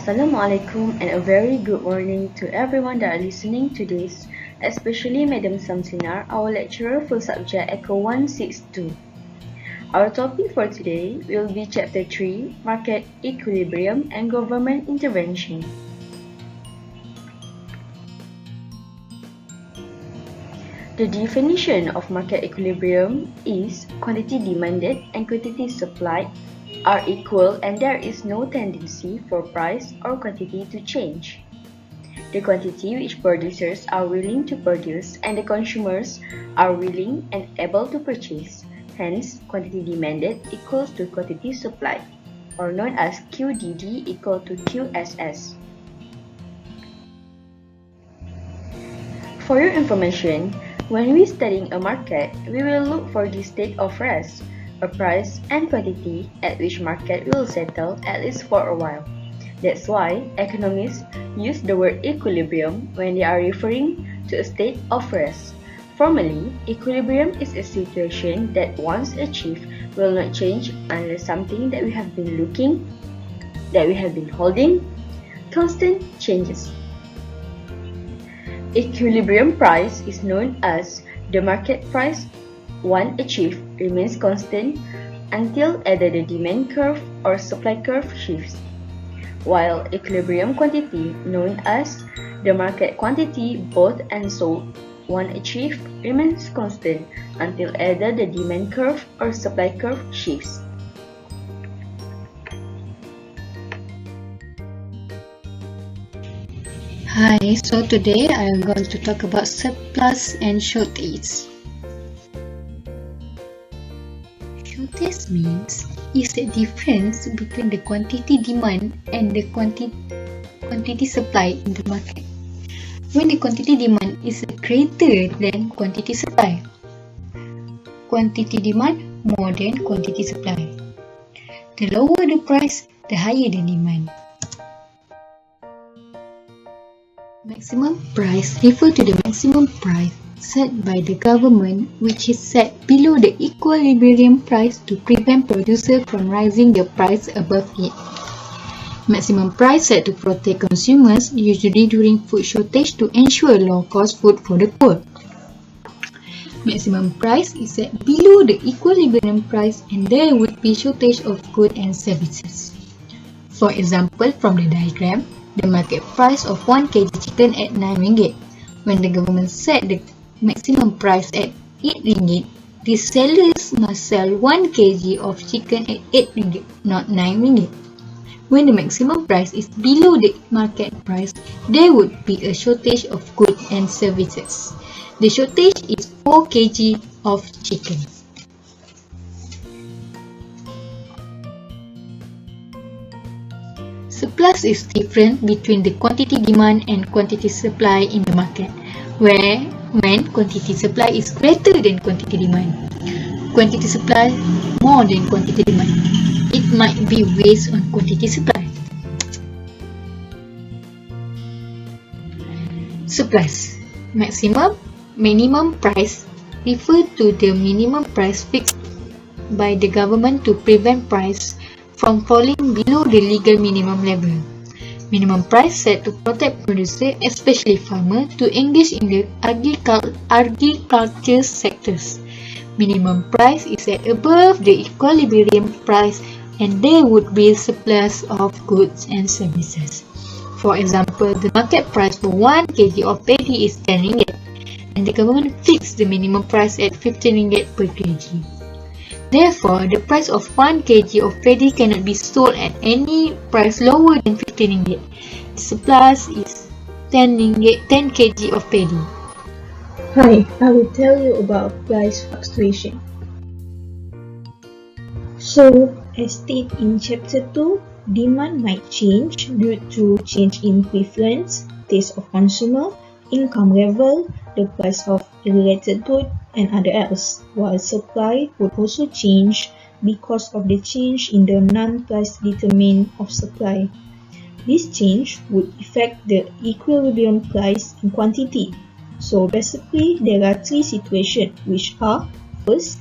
Assalamualaikum and a very good morning to everyone that are listening to this, especially Madam Samsinar, our lecturer for subject Eco 162. Our topic for today will be Chapter 3, Market Equilibrium and Government Intervention. The definition of market equilibrium is quantity demanded and quantity supplied are equal and there is no tendency for price or quantity to change. The quantity which producers are willing to produce and the consumers are willing and able to purchase. Hence, quantity demanded equals to quantity supplied, or known as QDD equal to QSS. For your information, when we studying a market, we will look for the state of rest, a price and quantity at which market will settle at least for a while. That's why economists use the word equilibrium when they are referring to a state of rest. Formally, equilibrium is a situation that once achieved will not change unless something that we have been holding, constant changes. Equilibrium price is known as the market price once achieved remains constant until either the demand curve or supply curve shifts, while equilibrium quantity known as the market quantity bought and sold once achieved remains constant until either the demand curve or supply curve shifts. Hi, so today I am going to talk about surplus and shortage. Shortage means is the difference between the quantity demand and the quantity supply in the market. When the quantity demand is greater than quantity supply. Quantity demand more than quantity supply. The lower the price, the higher the demand. Maximum price refers to the maximum price set by the government which is set below the equilibrium price to prevent producers from raising the price above it. Maximum price set to protect consumers, usually during food shortage to ensure low-cost food for the poor. Maximum price is set below the equilibrium price and there would be shortage of goods and services. For example, from the diagram, the market price of 1 kg chicken at 9 ringgit. When the government set the maximum price at 8 ringgit, the sellers must sell 1 kg of chicken at 8 ringgit, not 9 ringgit. When the maximum price is below the market price, there would be a shortage of goods and services. The shortage is 4 kg of chicken. Surplus is different between the quantity demand and quantity supply in the market, when quantity supply is greater than quantity demand. Quantity supply more than quantity demand. It might be based on quantity supply. Surplus. Minimum price refer to the minimum price fixed by the government to prevent price from falling below the legal minimum level. Minimum price set to protect producers, especially farmers, to engage in the agriculture sectors. Minimum price is set above the equilibrium price and there would be surplus of goods and services. For example, the market price for 1 kg of paddy is 10 ringgit and the government fixed the minimum price at 15 ringgit per kg. Therefore, the price of 1 kg of paddy cannot be sold at any price lower than 15 ringgit. The surplus is 10 kg of paddy. Hi, I will tell you about price fluctuation. So, as stated in Chapter 2, demand might change due to change in preference, taste of consumer, income level, the price of related good and other else, while supply would also change because of the change in the non-price determinant of supply. This change would affect the equilibrium price and quantity. So basically, there are 3 situations which are: first,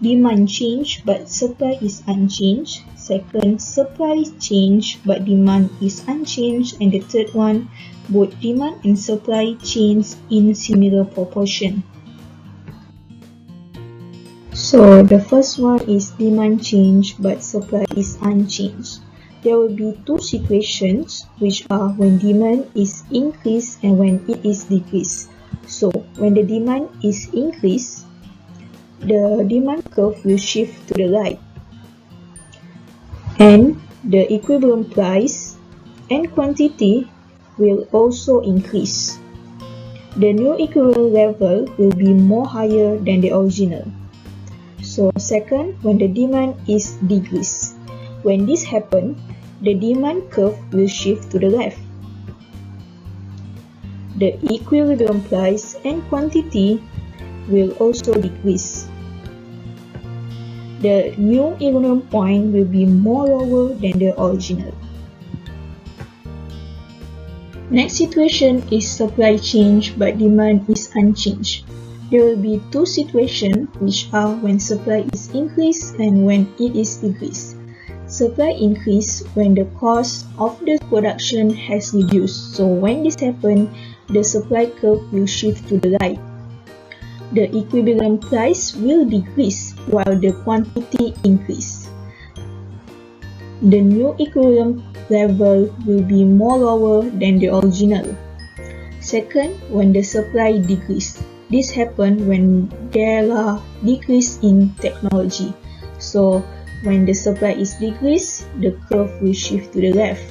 demand change but supply is unchanged. Second, supply change but demand is unchanged. And the third one, both demand and supply change in similar proportion. So the first one is demand change but supply is unchanged. There will be two situations, which are when demand is increased and when it is decreased. So when the demand is increased, the demand curve will shift to the right, and the equilibrium price and quantity will also increase. The new equilibrium level will be more higher than the original. So second, when the demand is decreased. When this happens, the demand curve will shift to the left. The equilibrium price and quantity will also decrease. The new equilibrium point will be more lower than the original. Next situation is supply change but demand is unchanged. There will be two situations, which are when supply is increased and when it is decreased. Supply increase when the cost of the production has reduced. So when this happens, the supply curve will shift to the right. The equilibrium price will decrease while the quantity increase. The new equilibrium level will be more lower than the original. Second, when the supply decrease. This happens when there are decrease in technology. So when the supply is decreased, the curve will shift to the left.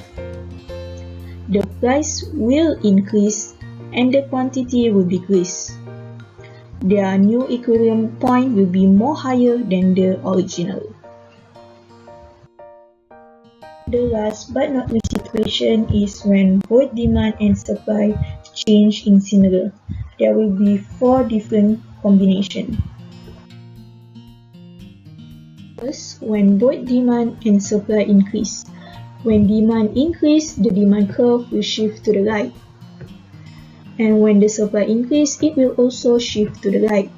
The price will increase and the quantity will decrease. Their new equilibrium point will be more higher than the original. The last but not least situation is when both demand and supply change in similar. There will be 4 different combinations. First, when both demand and supply increase. When demand increase, the demand curve will shift to the right. And when the supply increase, it will also shift to the right.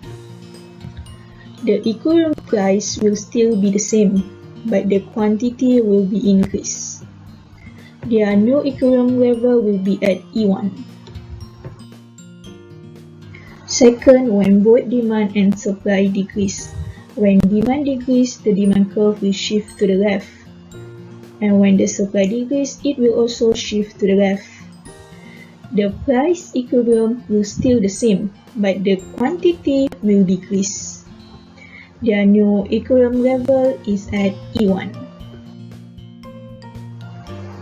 The equilibrium price will still be the same, but the quantity will be increased. Their new equilibrium level will be at E1. Second, when both demand and supply decrease. When demand decrease, the demand curve will shift to the left. And when the supply decrease, it will also shift to the left. The price equilibrium will still the same, but the quantity will decrease. Their new equilibrium level is at E1.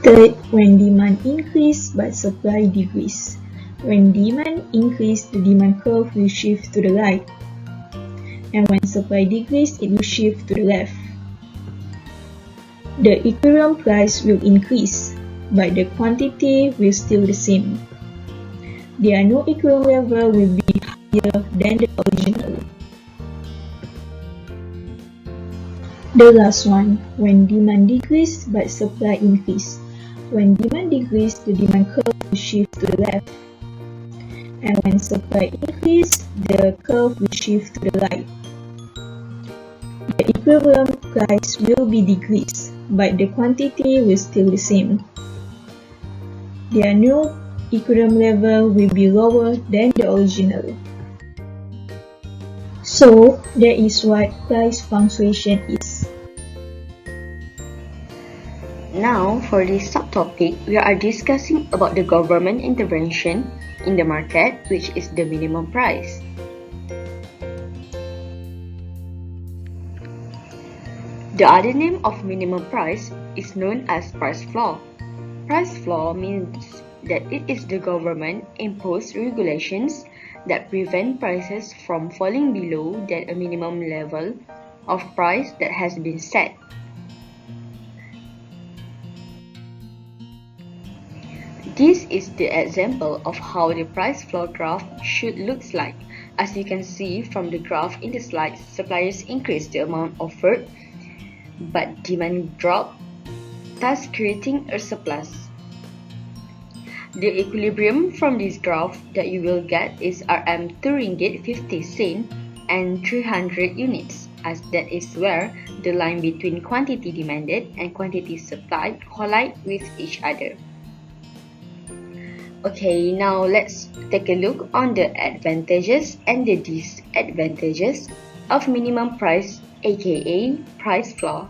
Third, when demand increase but supply decrease. When demand increase, the demand curve will shift to the right. And when supply decrease, it will shift to the left. The equilibrium price will increase, but the quantity will still the same. Their new equilibrium level will be higher than the original. The last one, when demand decrease but supply increase. When demand decrease, the demand curve will shift to the left. And when supply increase, the curve will shift to the right. The equilibrium price will be decreased, but the quantity will still the same. Their new equilibrium level will be lower than the original. So, that is what price fluctuation is. Now, for this subtopic, we are discussing about the government intervention in the market, which is the minimum price. The other name of minimum price is known as price floor. Price floor means that it is the government imposed regulations that prevent prices from falling below than a minimum level of price that has been set. This is the example of how the price floor graph should look like. As you can see from the graph in the slide, suppliers increase the amount offered, but demand drop, thus creating a surplus. The equilibrium from this graph that you will get is Rm 2 ringgit 50 sen and 300 units. as that is where the line between quantity demanded and quantity supplied collide with each other. Okay, now let's take a look on the advantages and the disadvantages of minimum price, aka price floor.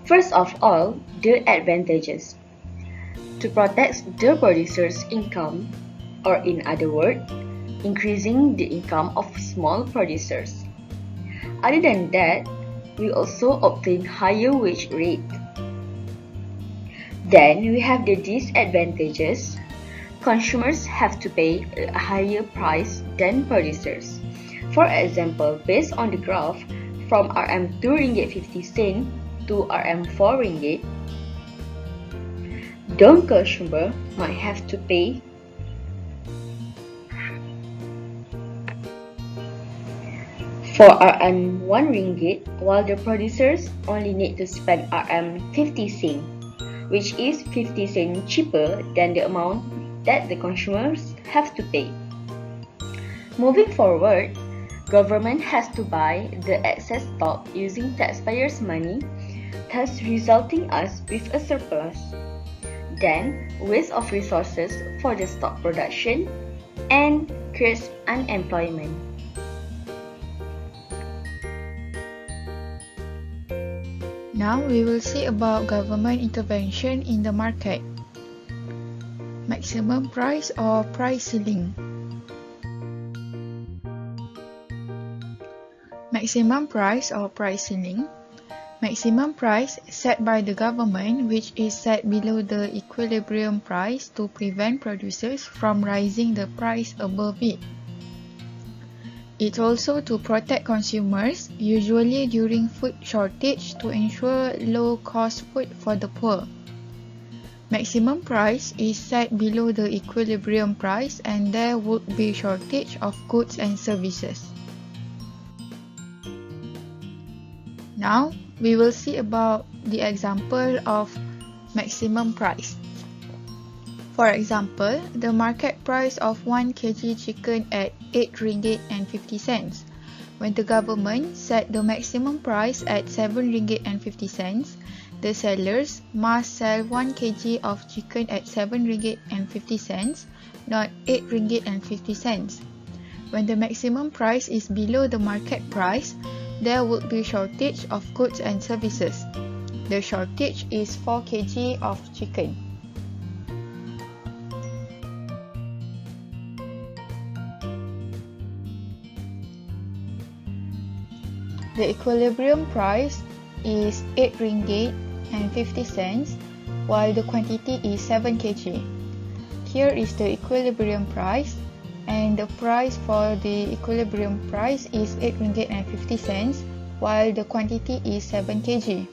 First of all, the advantages. To protect the producer's income, or in other words, increasing the income of small producers. Other than that, we also obtain higher wage rate. Then we have the disadvantages. Consumers have to pay a higher price than producers. For example, based on the graph, from Rm 2 ringgit 50 cent to Rm 4 ringgit, the consumer might have to pay for Rm 1 ringgit, while the producers only need to spend Rm 50 cent, which is 50 cent cheaper than the amount that the consumers have to pay. Moving forward, government has to buy the excess stock using taxpayers' money, thus resulting us with a surplus. Then, waste of resources for the stock production and creates unemployment. Now we will see about government intervention in the market. Maximum price or price ceiling. Maximum price or price ceiling. Maximum price set by the government, which is set below the equilibrium price to prevent producers from raising the price above it. It's also to protect consumers, usually during food shortage, to ensure low-cost food for the poor. Maximum price is set below the equilibrium price and there would be shortage of goods and services. Now, we will see about the example of maximum price. For example, the market price of 1 kg chicken at 8 ringgit and 50 cents. When the government set the maximum price at 7 ringgit and 50 cents, the sellers must sell 1 kg of chicken at 7 ringgit and 50 cents, not 8 ringgit and 50 cents. When the maximum price is below the market price, there would be shortage of goods and services. The shortage is 4 kg of chicken. The equilibrium price is 8 ringgit and 50 cents, while the quantity is 7 kg. Here is the equilibrium price, and the price for the equilibrium price is 8 ringgit and 50 cents, while the quantity is 7 kg.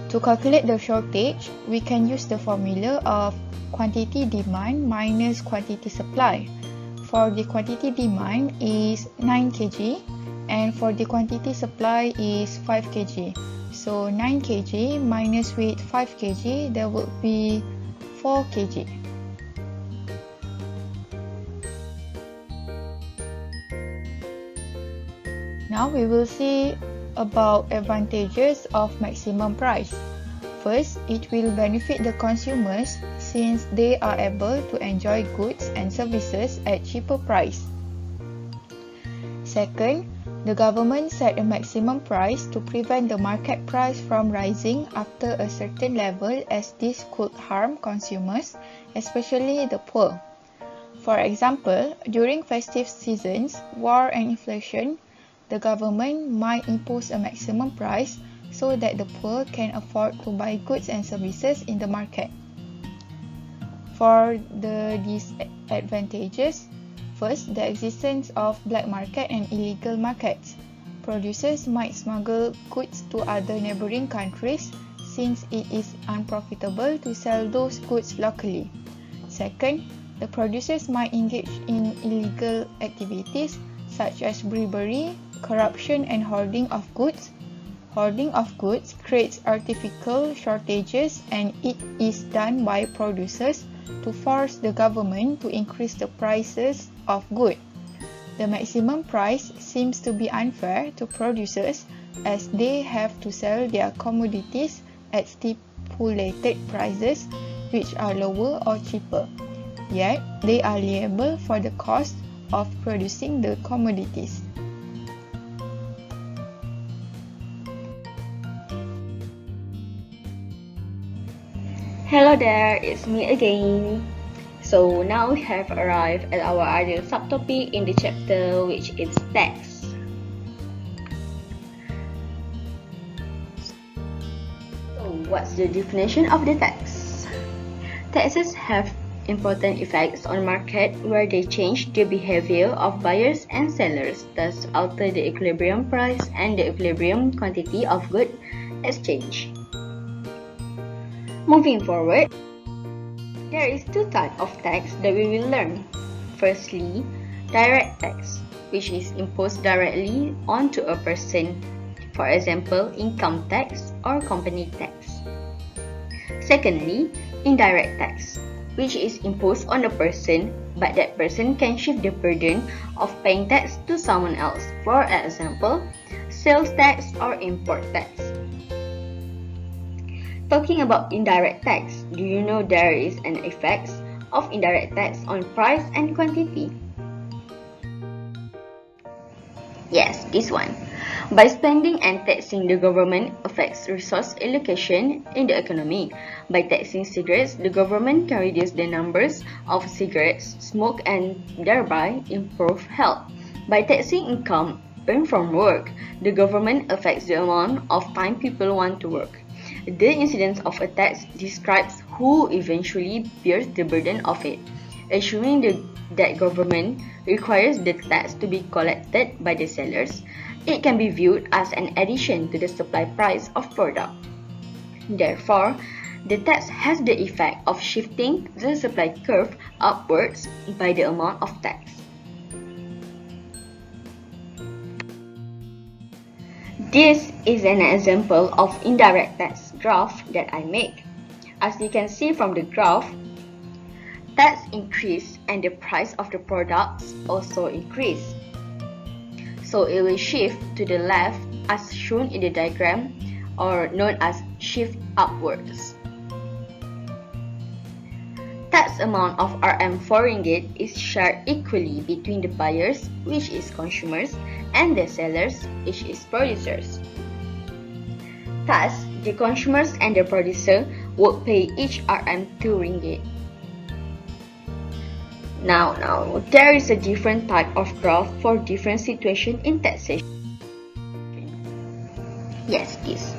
To calculate the shortage, we can use the formula of quantity demand minus quantity supply. For the quantity demand is 9 kg and for the quantity supply is 5 kg. So 9 kg minus with 5 kg, there would be 4 kg. Now we will see about advantages of maximum price. First, it will benefit the consumers since they are able to enjoy goods and services at cheaper price. Second, the government set a maximum price to prevent the market price from rising after a certain level, as this could harm consumers, especially the poor. For example, during festive seasons, war and inflation, the government might impose a maximum price so that the poor can afford to buy goods and services in the market. For the disadvantages, first, the existence of black market and illegal markets. Producers might smuggle goods to other neighboring countries since it is unprofitable to sell those goods locally. Second, the producers might engage in illegal activities such as bribery, corruption and hoarding of goods. Hoarding of goods creates artificial shortages and it is done by producers to force the government to increase the prices of goods. The maximum price seems to be unfair to producers as they have to sell their commodities at stipulated prices which are lower or cheaper, yet they are liable for the cost of producing the commodities. Hello there, it's me again. So now we have arrived at our ideal subtopic in the chapter, which is tax. So what's the definition of the tax? Taxes have important effects on market where they change the behavior of buyers and sellers, thus alter the equilibrium price and the equilibrium quantity of goods exchanged. Moving forward, there is two types of tax that we will learn. Firstly, direct tax, which is imposed directly onto a person, for example, income tax or company tax. Secondly, indirect tax, which is imposed on a person, but that person can shift the burden of paying tax to someone else, for example, sales tax or import tax. Talking about indirect tax, do you know there is an effect of indirect tax on price and quantity? Yes, this one. By spending and taxing, the government affects resource allocation in the economy. By taxing cigarettes, the government can reduce the numbers of cigarettes smoked and thereby improve health. By taxing income earned from work, the government affects the amount of time people want to work. The incidence of a tax describes who eventually bears the burden of it. Assuming that government requires the tax to be collected by the sellers, it can be viewed as an addition to the supply price of product. Therefore, the tax has the effect of shifting the supply curve upwards by the amount of tax. This is an example of indirect tax graph that I make. As you can see from the graph, tax increase and the price of the products also increase. So it will shift to the left as shown in the diagram, or known as shift upwards. Tax amount of Rm4 ringgit is shared equally between the buyers, which is consumers, and the sellers, which is producers. Thus, the consumers and the producer would pay each Rm2 ringgit. Now, there is a different type of graph for different situations in taxation. Yes, this.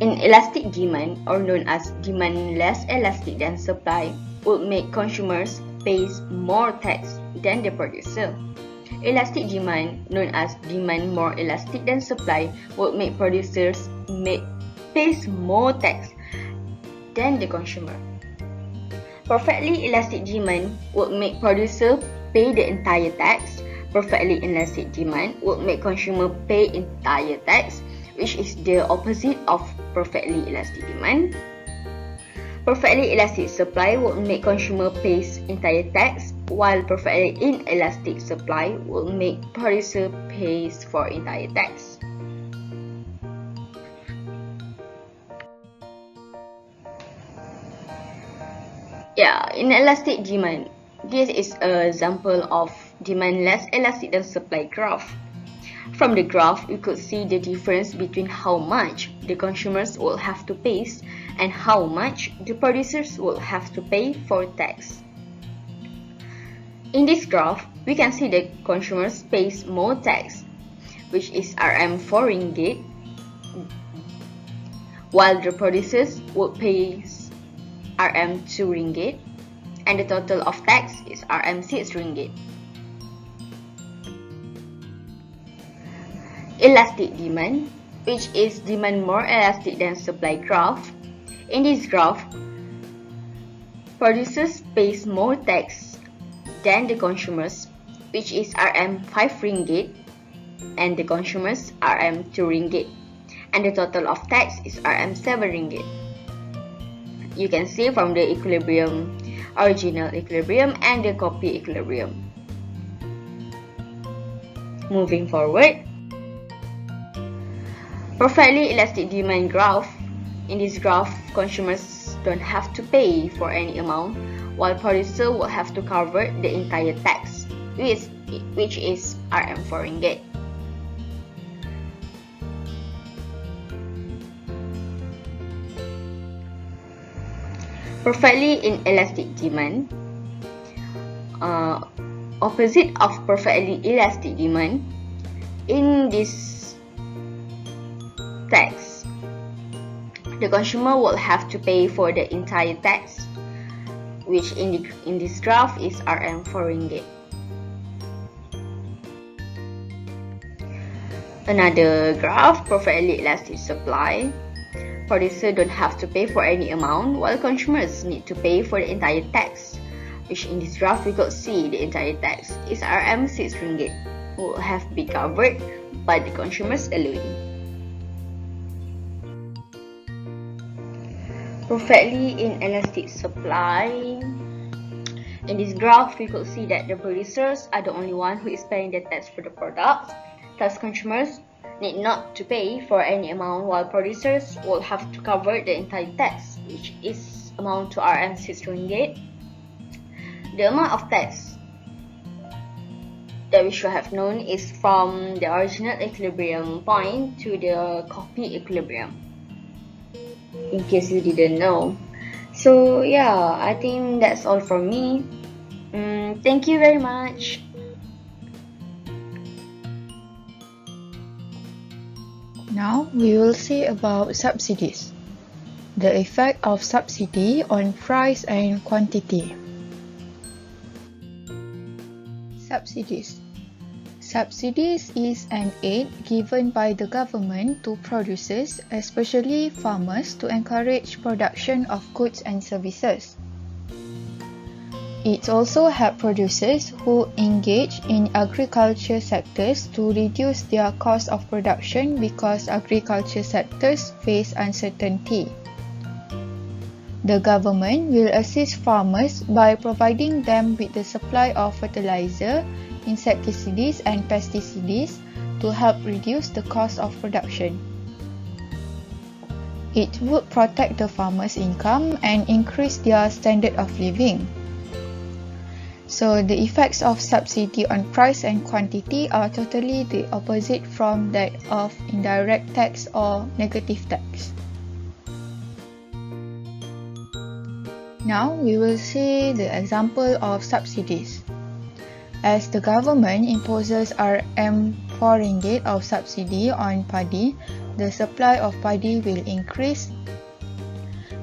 Inelastic demand, or known as demand less elastic than supply, would make consumers pay more tax than the producer. Elastic demand, known as demand more elastic than supply, would make producers pay more tax than the consumer. Perfectly elastic demand would make producer pay the entire tax. Perfectly inelastic demand would make consumer pay entire tax, which is the opposite of perfectly elastic demand. Perfectly elastic supply would make consumer pay entire tax, while perfectly inelastic supply would make producer pay for entire tax. Inelastic demand. This is an example of demand less elastic than supply graph. From the graph, you could see the difference between how much the consumers will have to pay and how much the producers will have to pay for tax. In this graph, we can see the consumers pay more tax, which is Rm4 ringgit, while the producers would pay Rm2 ringgit, and the total of tax is Rm6 ringgit. Elastic demand, which is demand more elastic than supply graph. In this graph, producers pay more tax than the consumers, which is Rm5 ringgit, and the consumers Rm2 ringgit, and the total of tax is Rm7 ringgit. You can see from the equilibrium, original equilibrium and the copy equilibrium. Moving forward, perfectly elastic demand graph. In this graph, consumers don't have to pay for any amount, while producer will have to cover the entire tax, which is RM4 ringgit. Perfectly inelastic demand. Opposite of perfectly elastic demand, in this tax, the consumer will have to pay for the entire tax, which in this graph is RM4 ringgit. Another graph, perfectly elastic supply. Producer don't have to pay for any amount, while consumers need to pay for the entire tax, which in this graph we could see the entire tax is RM6 ringgit, will have to be covered by the consumers alone. Perfectly inelastic supply. In this graph, we could see that the producers are the only one who is paying the tax for the product. Thus, consumers need not to pay for any amount, while producers will have to cover the entire tax, which is amount to RM6 ringgit. The amount of tax that we should have known is from the original equilibrium point to the copy equilibrium, in case you didn't know. So yeah, I think that's all from me. Thank you very much. Now we will see about subsidies. The effect of subsidy on price and quantity. Subsidies. Subsidies is an aid given by the government to producers, especially farmers, to encourage production of goods and services. It also helps producers who engage in agriculture sectors to reduce their cost of production because agriculture sectors face uncertainty. The government will assist farmers by providing them with the supply of fertilizer, insecticides and pesticides to help reduce the cost of production. It would protect the farmers' income and increase their standard of living. So the effects of subsidy on price and quantity are totally the opposite from that of indirect tax or negative tax. Now we will see the example of subsidies. As the government imposes RM4 ringgit of subsidy on paddy, the supply of paddy will increase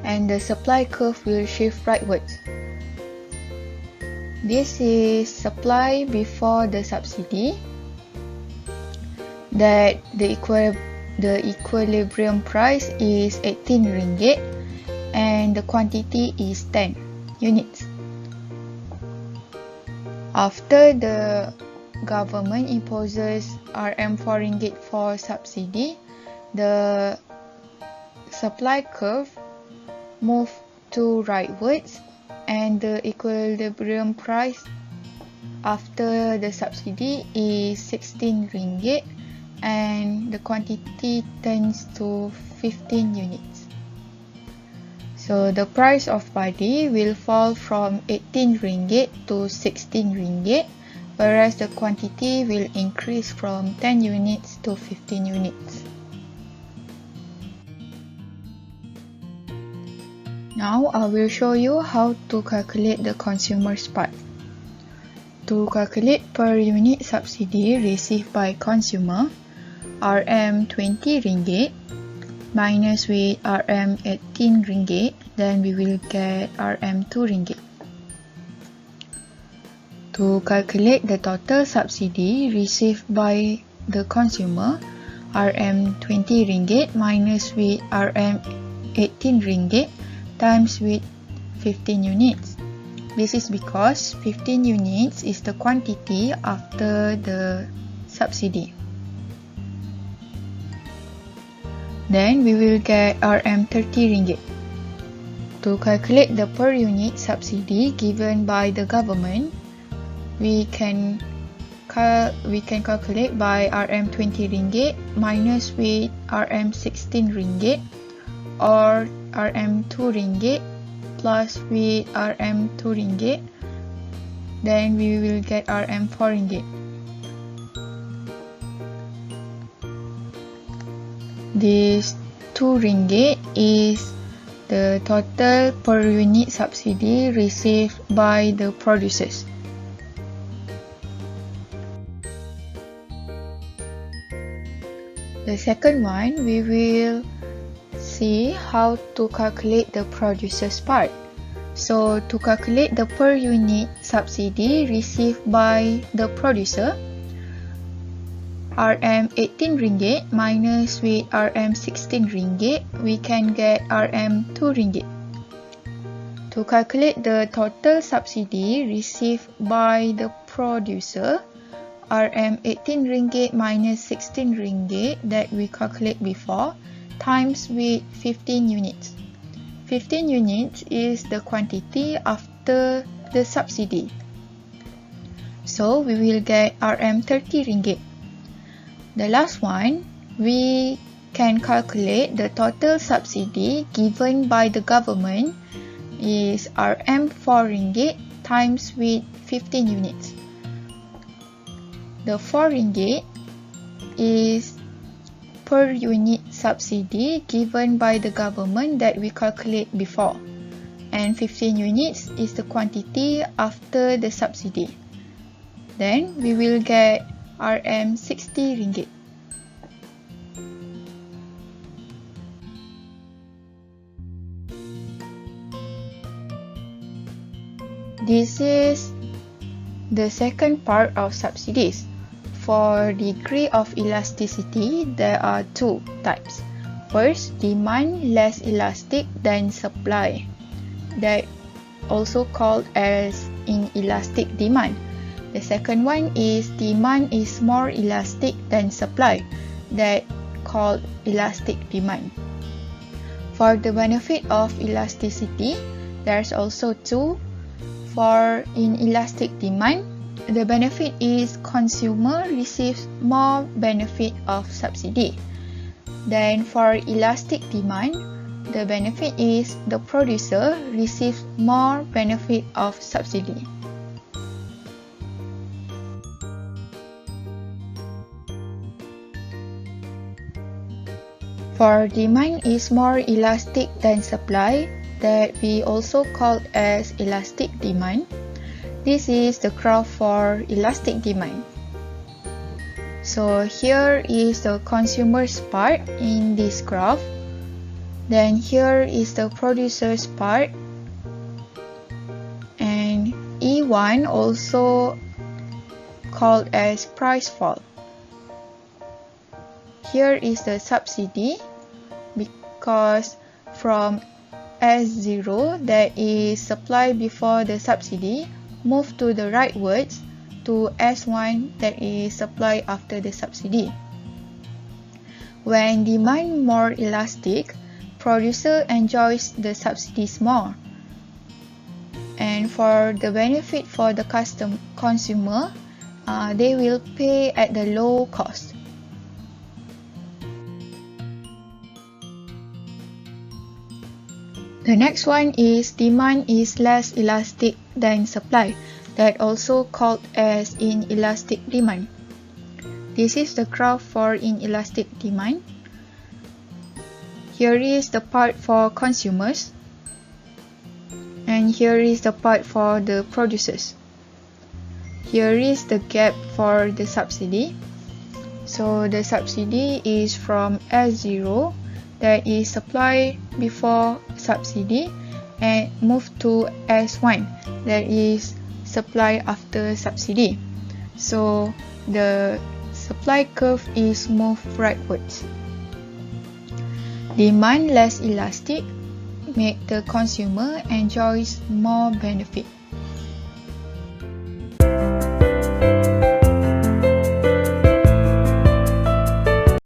and the supply curve will shift rightwards. This is supply before the subsidy, that the equilibrium price is 18 ringgit and the quantity is 10 units. After the government imposes RM4 ringgit for subsidy, the supply curve moves to rightwards and the equilibrium price after the subsidy is 16 ringgit and the quantity turns to 15 units. So the price of paddy will fall from 18 ringgit to 16 ringgit, whereas the quantity will increase from 10 units to 15 units. Now I will show you how to calculate the consumer's part. To calculate per unit subsidy received by consumer, RM20 ringgit minus with RM18 ringgit, then we will get RM2 ringgit. To calculate the total subsidy received by the consumer, RM20 ringgit minus with RM18 ringgit times with 15 units. This is because 15 units is the quantity after the subsidy. Then we will get RM30 ringgit. To calculate the per unit subsidy given by the government, we can we can calculate by RM20 minus with RM16 or RM2 plus with RM2, then we will get RM4. This RM2 is the total per unit subsidy received by the producers. The second one, we will see how to calculate the producer's part. So, to calculate the per unit subsidy received by the producer, RM18 minus with RM16, we can get RM2. To calculate the total subsidy received by the producer, RM18 minus RM16 that we calculate before, times with 15 units. 15 units is the quantity after the subsidy. So, we will get RM30. The last one, we can calculate the total subsidy given by the government is RM4 times with 15 units. The RM4 is per unit subsidy given by the government that we calculate before, and 15 units is the quantity after the subsidy. Then we will get RM60. This is the second part of subsidies. For degree of elasticity, there are two types. First, demand less elastic than supply, that also called as inelastic demand. The second one is demand is more elastic than supply, that called elastic demand. For the benefit of elasticity, there's also two. For inelastic demand, the benefit is consumer receives more benefit of subsidy. Then for elastic demand, the benefit is the producer receives more benefit of subsidy. For demand is more elastic than supply, that we also call as elastic demand. This is the graph for elastic demand. So here is the consumer's part in this graph. Then here is the producer's part. And E1 also called as price fall. Here is the subsidy, because from S0, that is supply before the subsidy, move to the rightwards to S1, that is supply after the subsidy. When demand more elastic, producer enjoys the subsidies more. And for the benefit for the consumer, they will pay at the low cost. The next one is demand is less elastic than supply, that also called as inelastic demand. This is the graph for inelastic demand. Here is the part for consumers, and here is the part for the producers. Here is the gap for the subsidy. So the subsidy is from S0, that is supply before subsidy, and move to S1, that is supply after subsidy. So the supply curve is moved rightwards. Demand less elastic make the consumer enjoys more benefit.